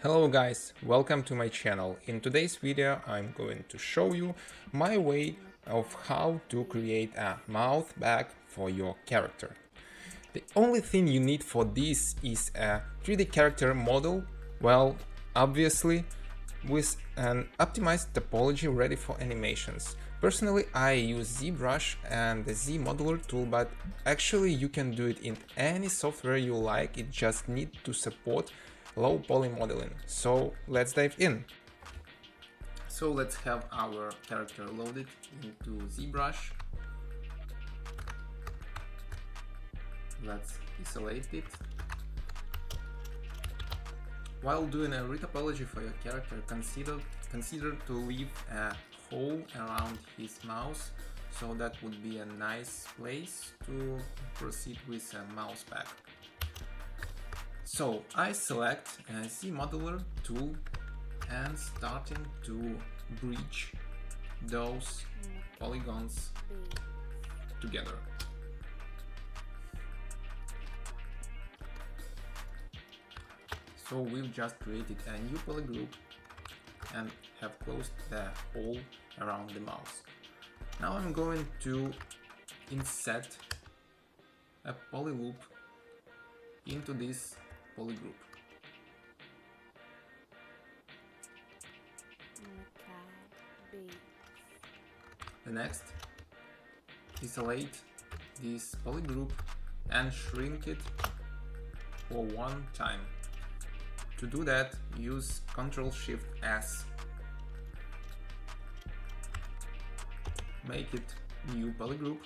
Hello guys, welcome to my channel. In today's video I'm going to show you my way of how to create a mouth bag for your character. The only thing you need for this is a 3D character model, well, obviously, with an optimized topology ready for animations. Personally, I use ZBrush and the ZModeler tool, but actually you can do it in any software you like, it just needs to support low poly modeling. So let's dive in. So let's have our character loaded into ZBrush. Let's isolate it. While doing a retopology for your character, consider to leave a hole around his mouth, so that would be a nice place to proceed with a mouse bag. So I select a ZModeler tool and starting to bridge those polygons together. So we've just created a new polygroup and have closed the hole around the mouse. Now I'm going to insert a poly loop into this polygroup. The next, isolate this polygroup and shrink it for one time. To do that, use Ctrl+Shift+S. Make it new polygroup,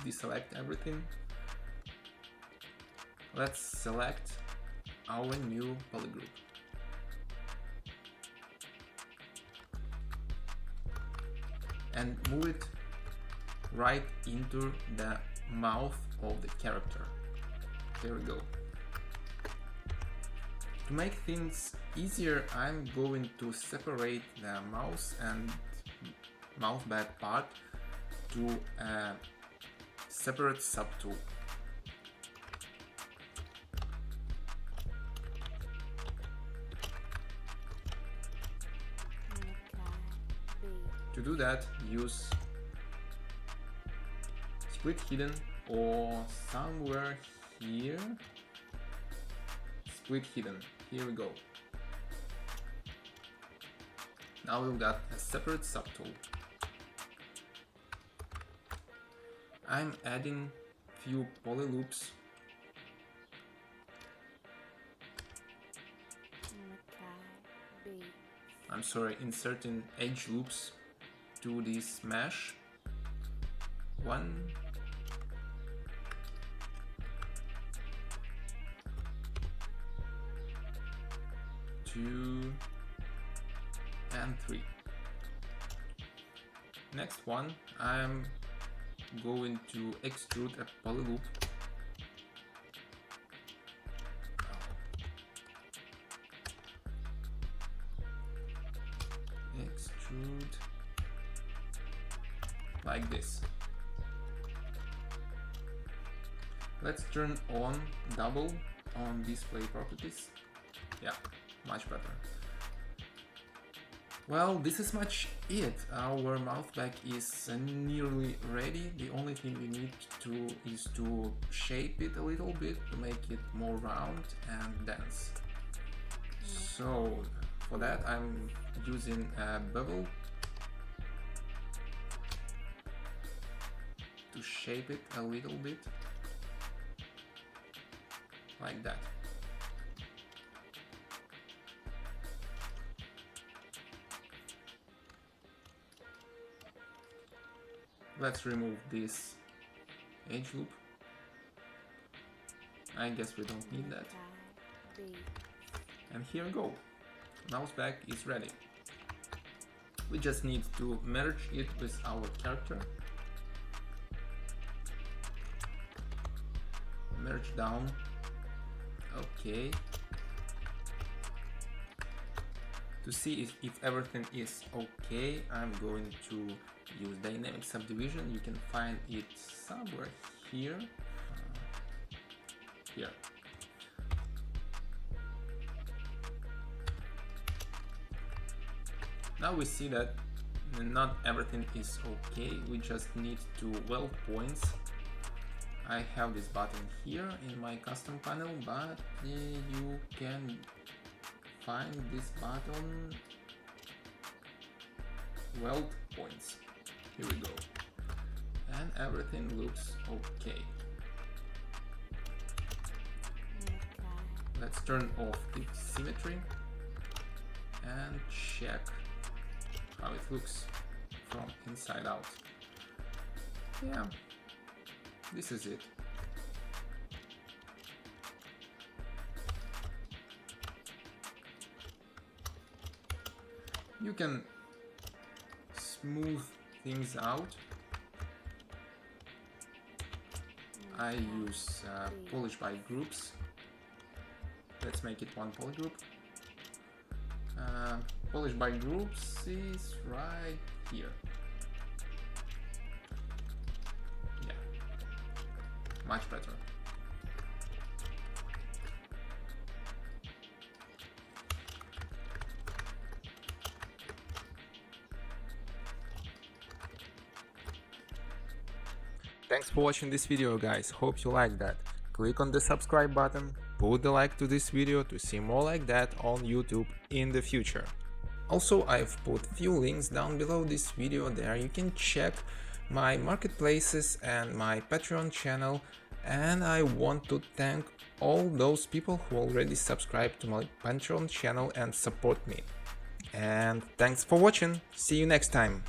deselect everything. Let's select our new polygroup. And move it right into the mouth of the character. There we go. To make things easier, I'm going to separate the mouse and mouth bag part to a separate subtool. To do that, use split hidden or somewhere here. Split hidden. Here we go. Now we've got a separate subtool. I'm adding few poly loops. I'm sorry, inserting edge loops to this mesh. 1, 2 and 3. Next one, I'm going to extrude a poly loop. Extrude like this. Let's turn on double on display properties. Yeah, much better. Well, this is much it. Our mouth bag is nearly ready. The only thing we need is to shape it a little bit to make it more round and dense. So for that I'm using a bevel to shape it a little bit like that. Let's remove this edge loop. I guess we don't need that. And here we go. Mouse bag is ready. We just need to merge it with our character. Merge down. Okay. To see if everything is okay, I'm going to use dynamic subdivision. You can find it somewhere here. Here. Now we see that not everything is okay, we just need to weld points. I have this button here in my custom panel, but you can find this button weld points. Here we go. And everything looks okay. Let's turn off the symmetry and check how it looks from inside out. Yeah, this is it. You can smooth things out. I use polish by groups. Let's make it one poly group. Polish by groups is right here. Yeah, much better. Thanks for watching this video, guys. Hope you liked that. Click on the subscribe button, put the like to this video to see more like that on YouTube in the future. Also, I've put few links down below this video, there you can check my marketplaces and my Patreon channel, and I want to thank all those people who already subscribed to my Patreon channel and support me. And thanks for watching, see you next time!